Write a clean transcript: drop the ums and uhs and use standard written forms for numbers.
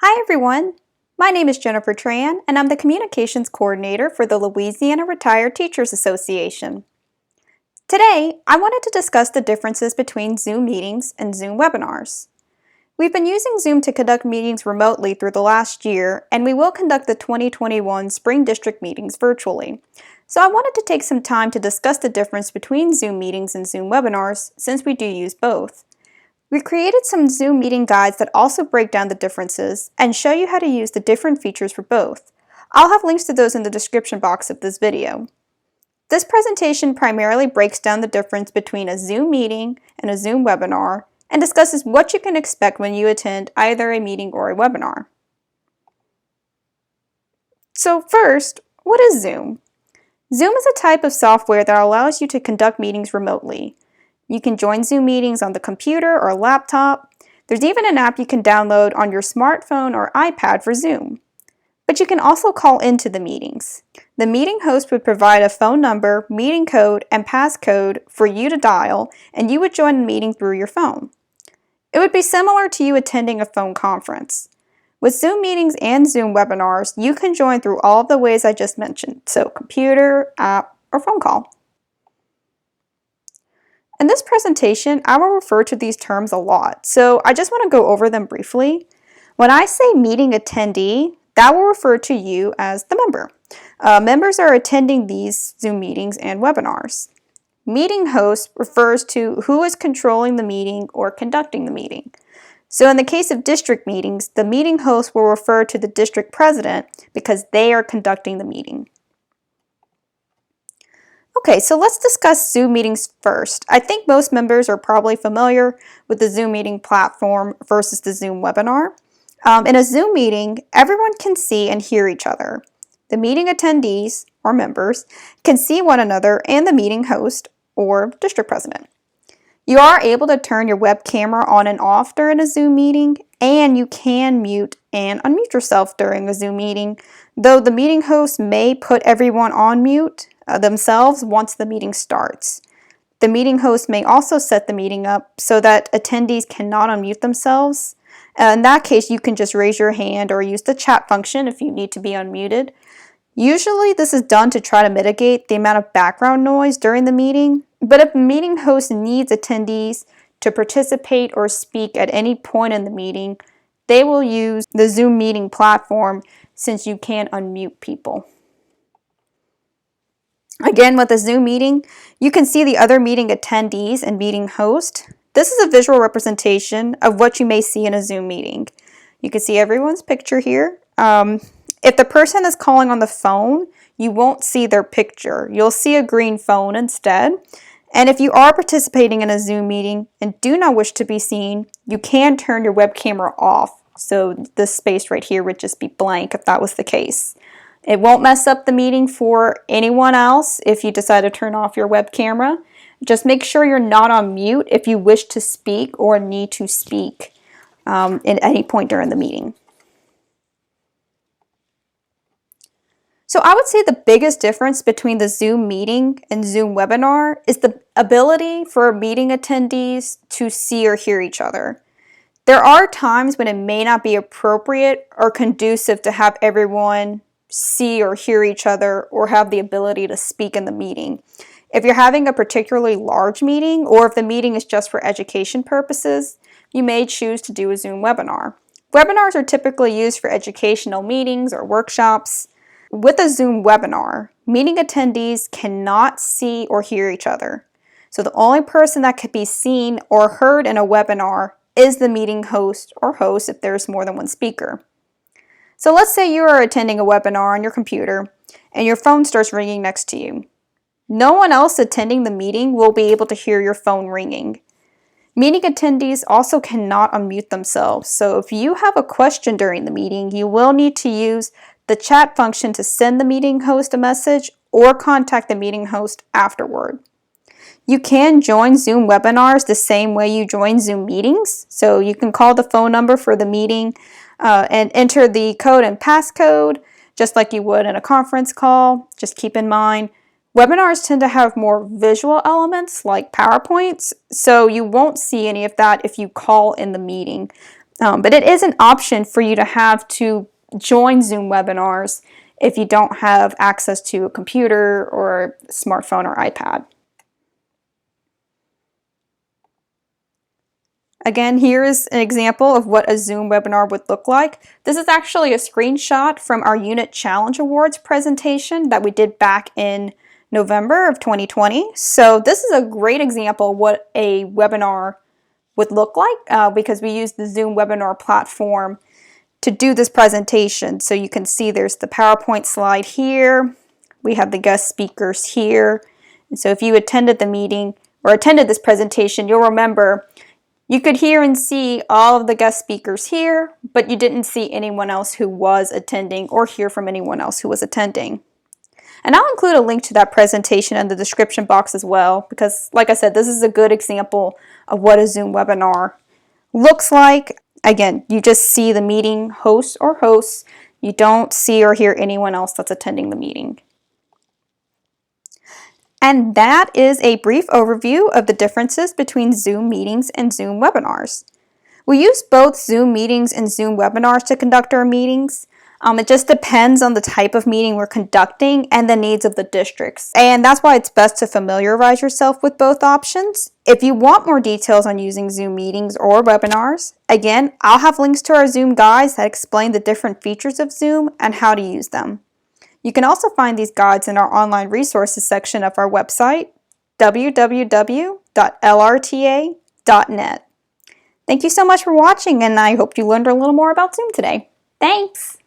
Hi everyone, my name is Jennifer Tran and I'm the Communications Coordinator for the Louisiana Retired Teachers Association. Today, I wanted to discuss the differences between Zoom meetings and Zoom webinars. We've been using Zoom to conduct meetings remotely through the last year, and we will conduct the 2021 Spring District meetings virtually. So I wanted to take some time to discuss the difference between Zoom meetings and Zoom webinars, since we do use both. We created some Zoom meeting guides that also break down the differences and show you how to use the different features for both. I'll have links to those in the description box of this video. This presentation primarily breaks down the difference between a Zoom meeting and a Zoom webinar and discusses what you can expect when you attend either a meeting or a webinar. So first, what is Zoom? Zoom is a type of software that allows you to conduct meetings remotely. You can join Zoom meetings on the computer or laptop. There's even an app you can download on your smartphone or iPad for Zoom. But you can also call into the meetings. The meeting host would provide a phone number, meeting code, and passcode for you to dial, and you would join the meeting through your phone. It would be similar to you attending a phone conference. With Zoom meetings and Zoom webinars, you can join through all of the ways I just mentioned, so computer, app, or phone call. In this presentation, I will refer to these terms a lot, so I just want to go over them briefly. When I say meeting attendee, that will refer to you as the member. Members are attending these Zoom meetings and webinars. Meeting host refers to who is controlling the meeting or conducting the meeting. So in the case of district meetings, the meeting host will refer to the district president because they are conducting the meeting. Okay, so let's discuss Zoom meetings first. I think most members are probably familiar with the Zoom meeting platform versus the Zoom webinar. In a Zoom meeting, everyone can see and hear each other. The meeting attendees, or members, can see one another and the meeting host, or district president. You are able to turn your web camera on and off during a Zoom meeting, and you can mute and unmute yourself during a Zoom meeting, though the meeting host may put everyone on mute themselves once the meeting starts. The meeting host may also set the meeting up so that attendees cannot unmute themselves. In that case, you can just raise your hand or use the chat function if you need to be unmuted. Usually this is done to try to mitigate the amount of background noise during the meeting, but if the meeting host needs attendees to participate or speak at any point in the meeting, they will use the Zoom meeting platform since you can unmute people. Again, with a Zoom meeting, you can see the other meeting attendees and meeting host. This is a visual representation of what you may see in a Zoom meeting. You can see everyone's picture here. If the person is calling on the phone, you won't see their picture. You'll see a green phone instead. And if you are participating in a Zoom meeting and do not wish to be seen, you can turn your web camera off. So this space right here would just be blank if that was the case. It won't mess up the meeting for anyone else if you decide to turn off your web camera. Just make sure you're not on mute if you wish to speak or need to speak at any point during the meeting. So I would say the biggest difference between the Zoom meeting and Zoom webinar is the ability for meeting attendees to see or hear each other. There are times when it may not be appropriate or conducive to have everyone see or hear each other or have the ability to speak in the meeting. If you're having a particularly large meeting or if the meeting is just for education purposes, you may choose to do a Zoom webinar. Webinars are typically used for educational meetings or workshops. With a Zoom webinar, meeting attendees cannot see or hear each other. So the only person that could be seen or heard in a webinar is the meeting host or host if there's more than one speaker. So let's say you are attending a webinar on your computer and your phone starts ringing next to you. No one else attending the meeting will be able to hear your phone ringing. Meeting attendees also cannot unmute themselves, so if you have a question during the meeting, you will need to use the chat function to send the meeting host a message or contact the meeting host afterward. You can join Zoom webinars the same way you join Zoom meetings, so you can call the phone number for the meeting and enter the code and passcode just like you would in a conference call. Just keep in mind, webinars tend to have more visual elements like PowerPoints, so you won't see any of that if you call in the meeting. But it is an option for you to have to join Zoom webinars if you don't have access to a computer or a smartphone or iPad. Again, here is an example of what a Zoom webinar would look like. This is actually a screenshot from our Unit Challenge Awards presentation that we did back in November of 2020. So this is a great example of what a webinar would look like because we used the Zoom webinar platform to do this presentation. So you can see there's the PowerPoint slide here. We have the guest speakers here. And so if you attended the meeting or attended this presentation, you'll remember you could hear and see all of the guest speakers here, but you didn't see anyone else who was attending or hear from anyone else who was attending. And I'll include a link to that presentation in the description box as well, because like I said, this is a good example of what a Zoom webinar looks like. Again, you just see the meeting host or hosts. You don't see or hear anyone else that's attending the meeting. And that is a brief overview of the differences between Zoom meetings and Zoom webinars. We use both Zoom meetings and Zoom webinars to conduct our meetings. It just depends on the type of meeting we're conducting and the needs of the districts. And that's why it's best to familiarize yourself with both options. If you want more details on using Zoom meetings or webinars, again, I'll have links to our Zoom guides that explain the different features of Zoom and how to use them. You can also find these guides in our online resources section of our website, www.lrta.net. Thank you so much for watching, and I hope you learned a little more about Zoom today. Thanks!